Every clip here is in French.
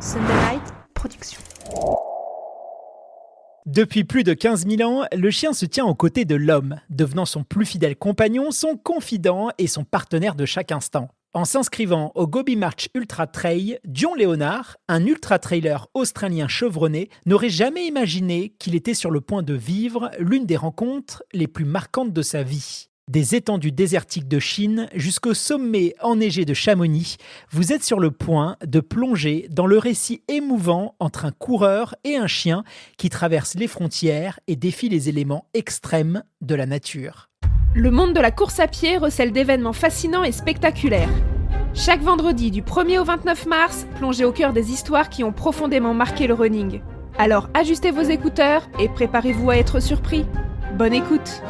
Sunderlight Productions. Depuis plus de 15 000 ans, le chien se tient aux côtés de l'homme, devenant son plus fidèle compagnon, son confident et son partenaire de chaque instant. En s'inscrivant au Gobi March Ultra Trail, Dion Léonard, un ultra-trailer australien chevronné, n'aurait jamais imaginé qu'il était sur le point de vivre l'une des rencontres les plus marquantes de sa vie. Des étendues désertiques de Chine jusqu'au sommet enneigé de Chamonix, vous êtes sur le point de plonger dans le récit émouvant entre un coureur et un chien qui traverse les frontières et défie les éléments extrêmes de la nature. Le monde de la course à pied recèle d'événements fascinants et spectaculaires. Chaque vendredi du 1er au 29 mars, plongez au cœur des histoires qui ont profondément marqué le running. Alors ajustez vos écouteurs et préparez-vous à être surpris. Bonne écoute!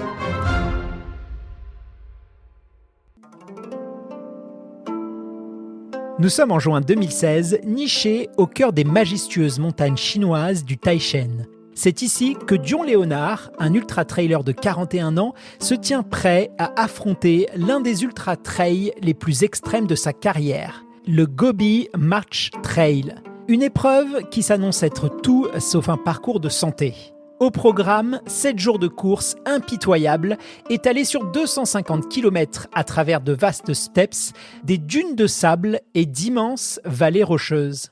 Nous sommes en juin 2016, nichés au cœur des majestueuses montagnes chinoises du Taishan. C'est ici que Dion Léonard, un ultra-trailer de 41 ans, se tient prêt à affronter l'un des ultra-trails les plus extrêmes de sa carrière, le Gobi March Trail. Une épreuve qui s'annonce être tout sauf un parcours de santé. Au programme, 7 jours de course impitoyables, étalés sur 250 km à travers de vastes steppes, des dunes de sable et d'immenses vallées rocheuses.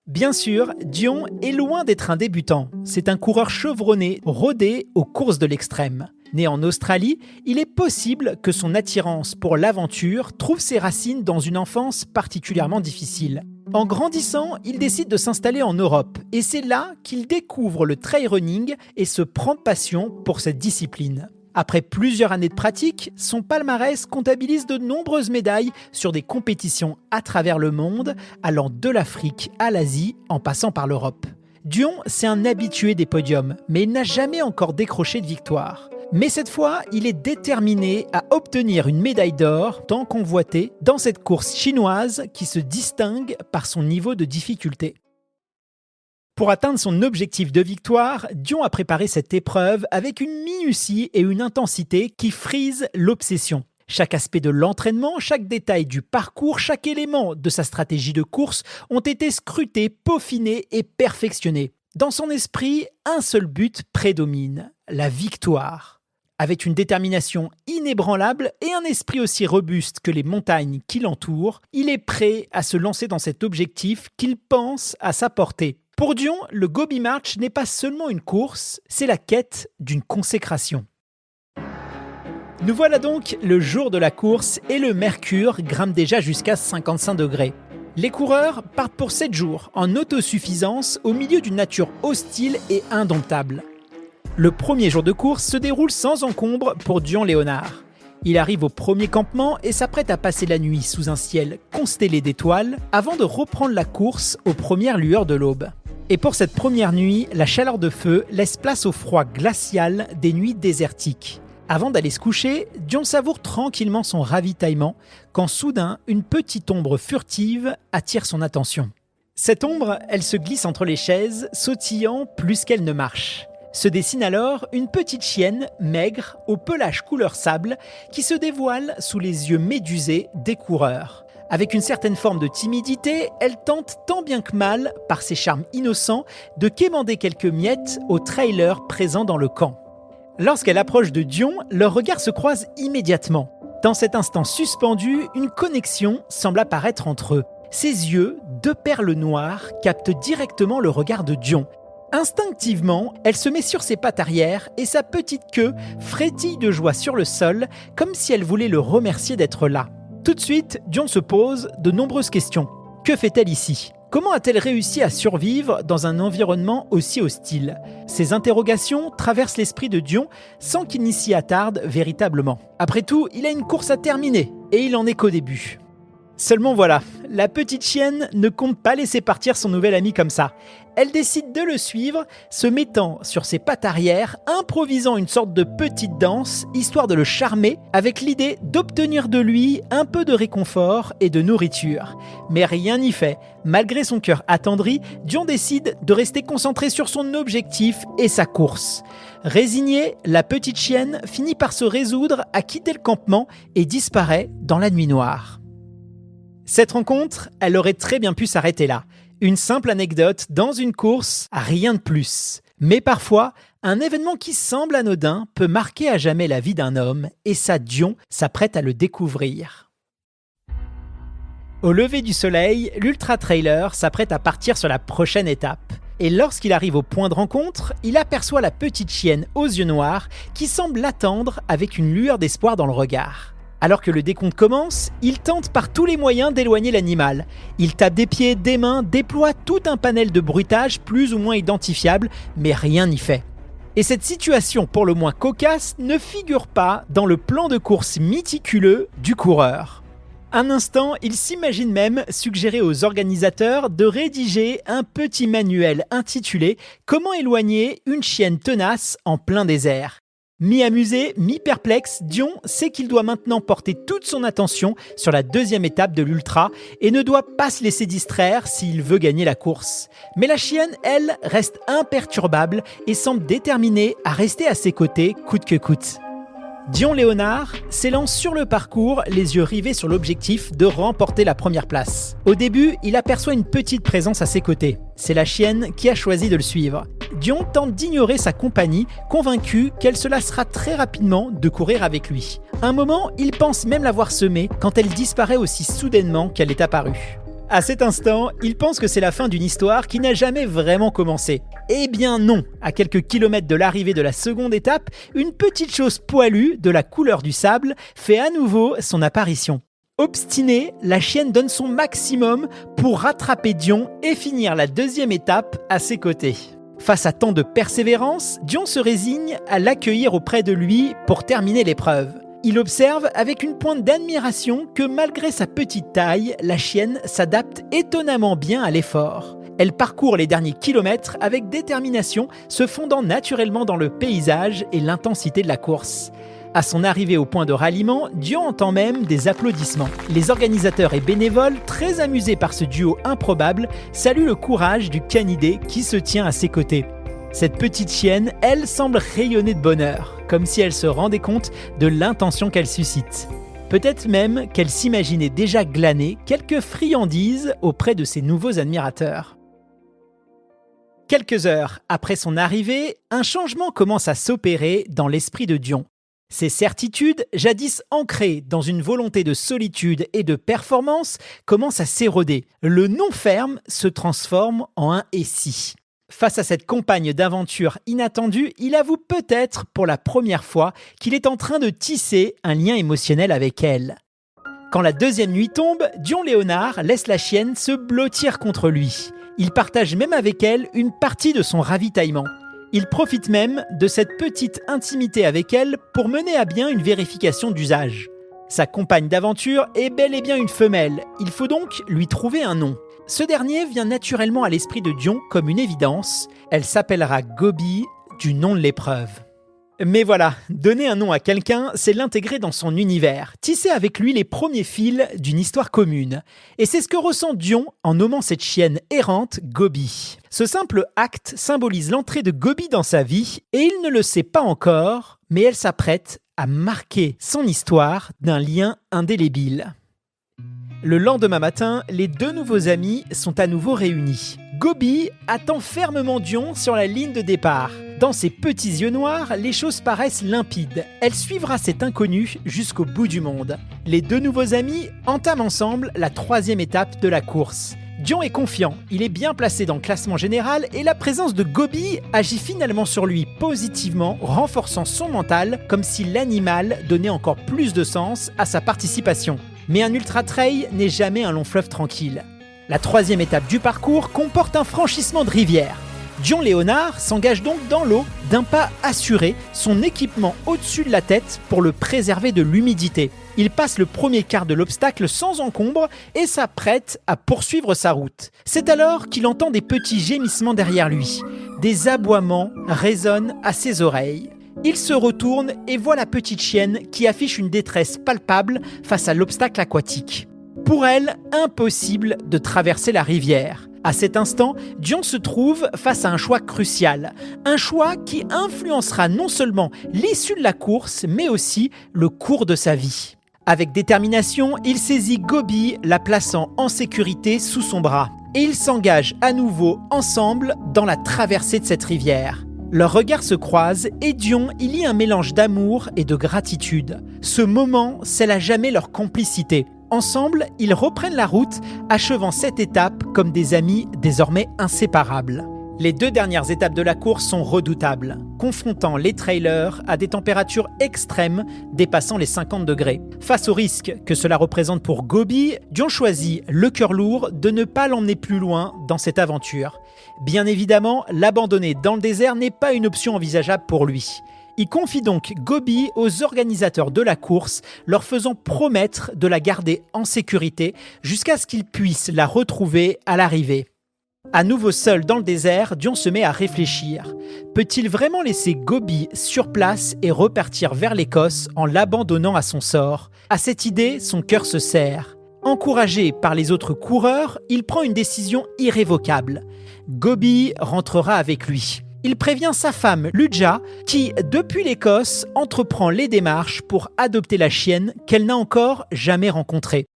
Bien sûr, Dion est loin d'être un débutant. C'est un coureur chevronné, rodé aux courses de l'extrême. Né en Australie, il est possible que son attirance pour l'aventure trouve ses racines dans une enfance particulièrement difficile. En grandissant, il décide de s'installer en Europe et c'est là qu'il découvre le trail running et se prend passion pour cette discipline. Après plusieurs années de pratique, son palmarès comptabilise de nombreuses médailles sur des compétitions à travers le monde, allant de l'Afrique à l'Asie en passant par l'Europe. Dion, c'est un habitué des podiums, mais il n'a jamais encore décroché de victoire. Mais cette fois, il est déterminé à obtenir une médaille d'or tant convoitée dans cette course chinoise qui se distingue par son niveau de difficulté. Pour atteindre son objectif de victoire, Dion a préparé cette épreuve avec une minutie et une intensité qui frisent l'obsession. Chaque aspect de l'entraînement, chaque détail du parcours, chaque élément de sa stratégie de course ont été scrutés, peaufinés et perfectionnés. Dans son esprit, un seul but prédomine, la victoire. Avec une détermination inébranlable et un esprit aussi robuste que les montagnes qui l'entourent, il est prêt à se lancer dans cet objectif qu'il pense à sa portée. Pour Dion, le Gobi March n'est pas seulement une course, c'est la quête d'une consécration. Nous voilà donc le jour de la course et le mercure grimpe déjà jusqu'à 55 degrés. Les coureurs partent pour 7 jours en autosuffisance au milieu d'une nature hostile et indomptable. Le premier jour de course se déroule sans encombre pour Dion Léonard. Il arrive au premier campement et s'apprête à passer la nuit sous un ciel constellé d'étoiles avant de reprendre la course aux premières lueurs de l'aube. Et pour cette première nuit, la chaleur de feu laisse place au froid glacial des nuits désertiques. Avant d'aller se coucher, Dion savoure tranquillement son ravitaillement quand soudain une petite ombre furtive attire son attention. Cette ombre, elle se glisse entre les chaises, sautillant plus qu'elle ne marche. Se dessine alors une petite chienne maigre au pelage couleur sable qui se dévoile sous les yeux médusés des coureurs. Avec une certaine forme de timidité, elle tente tant bien que mal, par ses charmes innocents, de quémander quelques miettes aux trailers présents dans le camp. Lorsqu'elle approche de Dion, leurs regards se croisent immédiatement. Dans cet instant suspendu, une connexion semble apparaître entre eux. Ses yeux, deux perles noires, captent directement le regard de Dion. Instinctivement, elle se met sur ses pattes arrière et sa petite queue frétille de joie sur le sol, comme si elle voulait le remercier d'être là. Tout de suite, Dion se pose de nombreuses questions. Que fait-elle ici ? Comment a-t-elle réussi à survivre dans un environnement aussi hostile ? Ces interrogations traversent l'esprit de Dion sans qu'il n'y s'y attarde véritablement. Après tout, il a une course à terminer et il en est qu'au début. Seulement voilà, la petite chienne ne compte pas laisser partir son nouvel ami comme ça. Elle décide de le suivre, se mettant sur ses pattes arrière, improvisant une sorte de petite danse, histoire de le charmer, avec l'idée d'obtenir de lui un peu de réconfort et de nourriture. Mais rien n'y fait. Malgré son cœur attendri, Dion décide de rester concentré sur son objectif et sa course. Résignée, la petite chienne finit par se résoudre à quitter le campement et disparaît dans la nuit noire. Cette rencontre, elle aurait très bien pu s'arrêter là. Une simple anecdote dans une course, rien de plus. Mais parfois, un événement qui semble anodin peut marquer à jamais la vie d'un homme, et ça, Dion s'apprête à le découvrir. Au lever du soleil, l'ultra-trailer s'apprête à partir sur la prochaine étape. Et lorsqu'il arrive au point de rencontre, il aperçoit la petite chienne aux yeux noirs qui semble l'attendre avec une lueur d'espoir dans le regard. Alors que le décompte commence, il tente par tous les moyens d'éloigner l'animal. Il tape des pieds, des mains, déploie tout un panel de bruitages plus ou moins identifiables, mais rien n'y fait. Et cette situation pour le moins cocasse ne figure pas dans le plan de course méticuleux du coureur. Un instant, il s'imagine même suggérer aux organisateurs de rédiger un petit manuel intitulé « Comment éloigner une chienne tenace en plein désert ». Mi-amusé, mi-perplexe, Dion sait qu'il doit maintenant porter toute son attention sur la deuxième étape de l'ultra et ne doit pas se laisser distraire s'il veut gagner la course. Mais la chienne, elle, reste imperturbable et semble déterminée à rester à ses côtés coûte que coûte. Dion Léonard s'élance sur le parcours, les yeux rivés sur l'objectif de remporter la première place. Au début, il aperçoit une petite présence à ses côtés. C'est la chienne qui a choisi de le suivre. Dion tente d'ignorer sa compagnie, convaincu qu'elle se lassera très rapidement de courir avec lui. Un moment, il pense même l'avoir semée quand elle disparaît aussi soudainement qu'elle est apparue. À cet instant, il pense que c'est la fin d'une histoire qui n'a jamais vraiment commencé. Eh bien non, à quelques kilomètres de l'arrivée de la seconde étape, une petite chose poilue de la couleur du sable fait à nouveau son apparition. Obstinée, la chienne donne son maximum pour rattraper Dion et finir la deuxième étape à ses côtés. Face à tant de persévérance, Dion se résigne à l'accueillir auprès de lui pour terminer l'épreuve. Il observe avec une pointe d'admiration que malgré sa petite taille, la chienne s'adapte étonnamment bien à l'effort. Elle parcourt les derniers kilomètres avec détermination, se fondant naturellement dans le paysage et l'intensité de la course. À son arrivée au point de ralliement, Dion entend même des applaudissements. Les organisateurs et bénévoles, très amusés par ce duo improbable, saluent le courage du canidé qui se tient à ses côtés. Cette petite chienne, elle, semble rayonner de bonheur, comme si elle se rendait compte de l'intention qu'elle suscite. Peut-être même qu'elle s'imaginait déjà glaner quelques friandises auprès de ses nouveaux admirateurs. Quelques heures après son arrivée, un changement commence à s'opérer dans l'esprit de Dion. Ses certitudes, jadis ancrées dans une volonté de solitude et de performance, commencent à s'éroder. Le non ferme se transforme en un « et si ». Face à cette compagne d'aventure inattendue, il avoue peut-être pour la première fois qu'il est en train de tisser un lien émotionnel avec elle. Quand la deuxième nuit tombe, Dion Léonard laisse la chienne se blottir contre lui. Il partage même avec elle une partie de son ravitaillement. Il profite même de cette petite intimité avec elle pour mener à bien une vérification d'usage. Sa compagne d'aventure est bel et bien une femelle, il faut donc lui trouver un nom. Ce dernier vient naturellement à l'esprit de Dion comme une évidence. Elle s'appellera Gobi, du nom de l'épreuve. Mais voilà, donner un nom à quelqu'un, c'est l'intégrer dans son univers, tisser avec lui les premiers fils d'une histoire commune. Et c'est ce que ressent Dion en nommant cette chienne errante Gobi. Ce simple acte symbolise l'entrée de Gobi dans sa vie, et il ne le sait pas encore, mais elle s'apprête à marquer son histoire d'un lien indélébile. Le lendemain matin, les deux nouveaux amis sont à nouveau réunis. Gobi attend fermement Dion sur la ligne de départ. Dans ses petits yeux noirs, les choses paraissent limpides. Elle suivra cet inconnu jusqu'au bout du monde. Les deux nouveaux amis entament ensemble la troisième étape de la course. Dion est confiant, il est bien placé dans le classement général et la présence de Gobi agit finalement sur lui positivement, renforçant son mental comme si l'animal donnait encore plus de sens à sa participation. Mais un ultra-trail n'est jamais un long fleuve tranquille. La troisième étape du parcours comporte un franchissement de rivière. Dion Léonard s'engage donc dans l'eau d'un pas assuré, son équipement au-dessus de la tête pour le préserver de l'humidité. Il passe le premier quart de l'obstacle sans encombre et s'apprête à poursuivre sa route. C'est alors qu'il entend des petits gémissements derrière lui. Des aboiements résonnent à ses oreilles. Il se retourne et voit la petite chienne qui affiche une détresse palpable face à l'obstacle aquatique. Pour elle, impossible de traverser la rivière. À cet instant, Dion se trouve face à un choix crucial. Un choix qui influencera non seulement l'issue de la course, mais aussi le cours de sa vie. Avec détermination, il saisit Gobi, la plaçant en sécurité sous son bras. et ils s'engagent à nouveau ensemble dans la traversée de cette rivière. Leurs regards se croisent et Dion y lit un mélange d'amour et de gratitude. Ce moment scelle à jamais leur complicité. Ensemble, ils reprennent la route, achevant cette étape comme des amis désormais inséparables. Les 2 dernières étapes de la course sont redoutables, confrontant les trailers à des températures extrêmes dépassant les 50 degrés. Face au risque que cela représente pour Gobi, Dion choisit, le cœur lourd, de ne pas l'emmener plus loin dans cette aventure. Bien évidemment, l'abandonner dans le désert n'est pas une option envisageable pour lui. Il confie donc Gobi aux organisateurs de la course, leur faisant promettre de la garder en sécurité jusqu'à ce qu'ils puissent la retrouver à l'arrivée. À nouveau seul dans le désert, Dion se met à réfléchir. Peut-il vraiment laisser Gobi sur place et repartir vers l'Écosse en l'abandonnant à son sort ? À cette idée, son cœur se serre. Encouragé par les autres coureurs, il prend une décision irrévocable. Gobi rentrera avec lui. Il prévient sa femme, Luja, qui, depuis l'Écosse, entreprend les démarches pour adopter la chienne qu'elle n'a encore jamais rencontrée.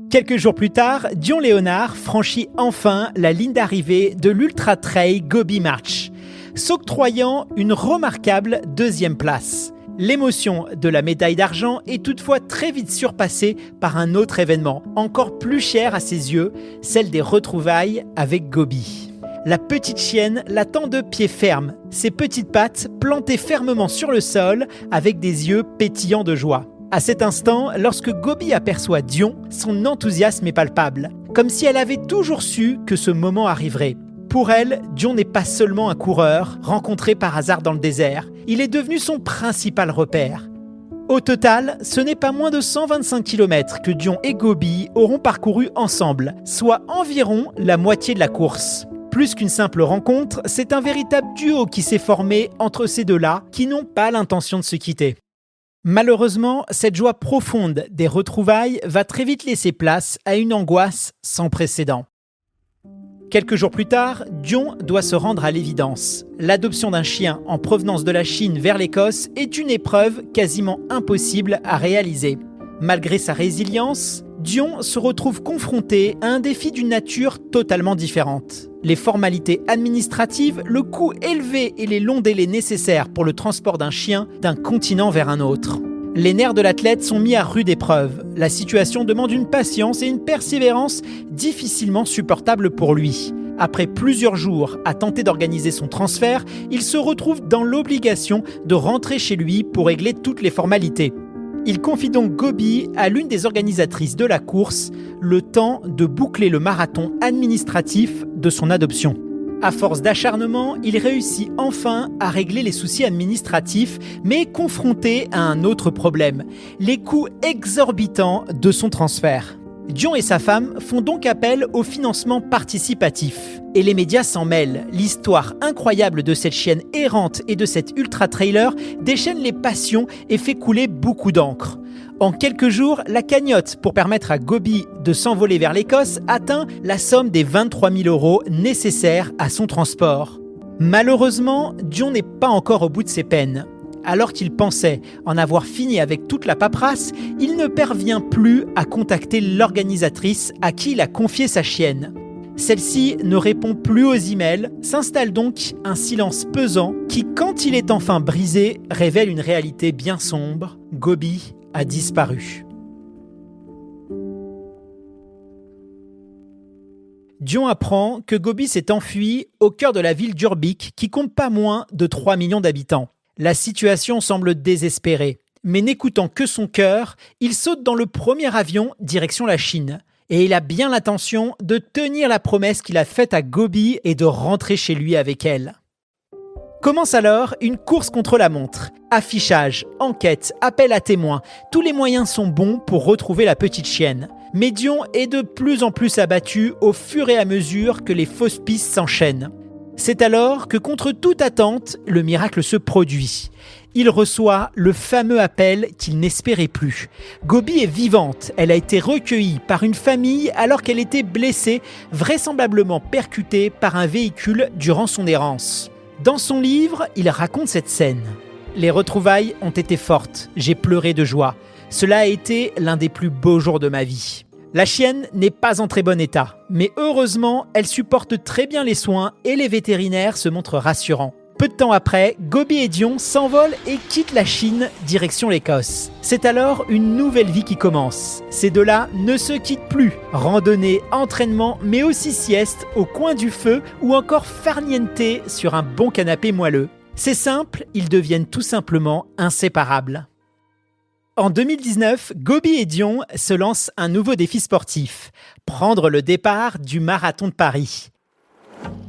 Quelques jours plus tard, Dion Léonard franchit enfin la ligne d'arrivée de l'Ultra Trail Gobi March, s'octroyant une remarquable 2e place. L'émotion de la médaille d'argent est toutefois très vite surpassée par un autre événement, encore plus cher à ses yeux, celle des retrouvailles avec Gobi. La petite chienne l'attend de pied ferme, ses petites pattes plantées fermement sur le sol avec des yeux pétillants de joie. À cet instant, lorsque Gobi aperçoit Dion, son enthousiasme est palpable, comme si elle avait toujours su que ce moment arriverait. Pour elle, Dion n'est pas seulement un coureur rencontré par hasard dans le désert, il est devenu son principal repère. Au total, ce n'est pas moins de 125 km que Dion et Gobi auront parcouru ensemble, soit environ la moitié de la course. Plus qu'une simple rencontre, c'est un véritable duo qui s'est formé entre ces deux-là qui n'ont pas l'intention de se quitter. Malheureusement, cette joie profonde des retrouvailles va très vite laisser place à une angoisse sans précédent. Quelques jours plus tard, Dion doit se rendre à l'évidence. L'adoption d'un chien en provenance de la Chine vers l'Écosse est une épreuve quasiment impossible à réaliser. Malgré sa résilience, Dion se retrouve confronté à un défi d'une nature totalement différente. Les formalités administratives, le coût élevé et les longs délais nécessaires pour le transport d'un chien d'un continent vers un autre. Les nerfs de l'athlète sont mis à rude épreuve. La situation demande une patience et une persévérance difficilement supportables pour lui. Après plusieurs jours à tenter d'organiser son transfert, il se retrouve dans l'obligation de rentrer chez lui pour régler toutes les formalités. Il confie donc Gobi à l'une des organisatrices de la course, le temps de boucler le marathon administratif de son adoption. À force d'acharnement, il réussit enfin à régler les soucis administratifs, mais est confronté à un autre problème, les coûts exorbitants de son transfert. Dion et sa femme font donc appel au financement participatif. Et les médias s'en mêlent. L'histoire incroyable de cette chienne errante et de cet ultra-trailer déchaîne les passions et fait couler beaucoup d'encre. En quelques jours, la cagnotte pour permettre à Gobi de s'envoler vers l'Écosse atteint la somme des 23 000 € nécessaires à son transport. Malheureusement, Dion n'est pas encore au bout de ses peines. Alors qu'il pensait en avoir fini avec toute la paperasse, il ne parvient plus à contacter l'organisatrice à qui il a confié sa chienne. Celle-ci ne répond plus aux emails, s'installe donc un silence pesant qui, quand il est enfin brisé, révèle une réalité bien sombre. Gobi a disparu. Dion apprend que Gobi s'est enfui au cœur de la ville d'Urbik qui compte pas moins de 3 millions d'habitants. La situation semble désespérée, mais n'écoutant que son cœur, il saute dans le premier avion direction la Chine. Et il a bien l'intention de tenir la promesse qu'il a faite à Gobi et de rentrer chez lui avec elle. Commence alors une course contre la montre. Affichage, enquête, appel à témoins, tous les moyens sont bons pour retrouver la petite chienne. Mais Dion est de plus en plus abattu au fur et à mesure que les fausses pistes s'enchaînent. C'est alors que, contre toute attente, le miracle se produit. Il reçoit le fameux appel qu'il n'espérait plus. Gobi est vivante. Elle a été recueillie par une famille alors qu'elle était blessée, vraisemblablement percutée par un véhicule durant son errance. Dans son livre, il raconte cette scène. « Les retrouvailles ont été fortes. J'ai pleuré de joie. Cela a été l'un des plus beaux jours de ma vie. La chienne n'est pas en très bon état, mais heureusement, elle supporte très bien les soins et les vétérinaires se montrent rassurants. Peu de temps après, Gobi et Dion s'envolent et quittent la Chine, direction l'Écosse. C'est alors une nouvelle vie qui commence. Ces deux-là ne se quittent plus. Randonnée, entraînement, mais aussi sieste au coin du feu ou encore farniente sur un bon canapé moelleux. C'est simple, ils deviennent tout simplement inséparables. En 2019, Gobi et Dion se lancent un nouveau défi sportif, prendre le départ du marathon de Paris.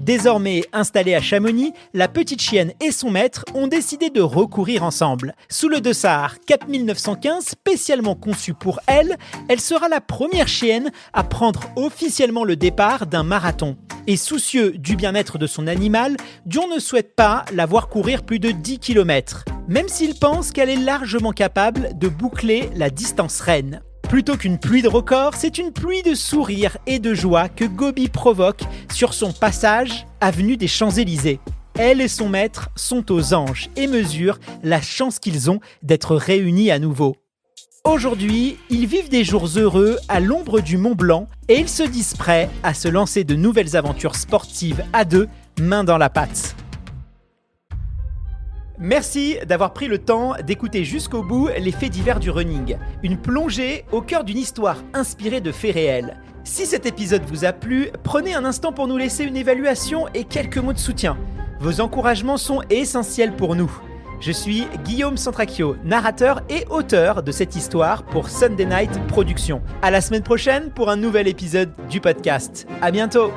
Désormais installée à Chamonix, la petite chienne et son maître ont décidé de recourir ensemble. Sous le dossard 4915, spécialement conçu pour elle, elle sera la première chienne à prendre officiellement le départ d'un marathon. Et soucieux du bien-être de son animal, Dion ne souhaite pas la voir courir plus de 10 km, même s'il pense qu'elle est largement capable de boucler la distance reine. Plutôt qu'une pluie de records, c'est une pluie de sourires et de joie que Gobi provoque sur son passage avenue des Champs-Élysées. Elle et son maître sont aux anges et mesurent la chance qu'ils ont d'être réunis à nouveau. Aujourd'hui, ils vivent des jours heureux à l'ombre du Mont Blanc et ils se disent prêts à se lancer de nouvelles aventures sportives à deux, main dans la pâte. Merci d'avoir pris le temps d'écouter jusqu'au bout les faits divers du running. Une plongée au cœur d'une histoire inspirée de faits réels. Si cet épisode vous a plu, prenez un instant pour nous laisser une évaluation et quelques mots de soutien. Vos encouragements sont essentiels pour nous. Je suis Guillaume Santracchio, narrateur et auteur de cette histoire pour Sunday Night Productions. À la semaine prochaine pour un nouvel épisode du podcast. À bientôt!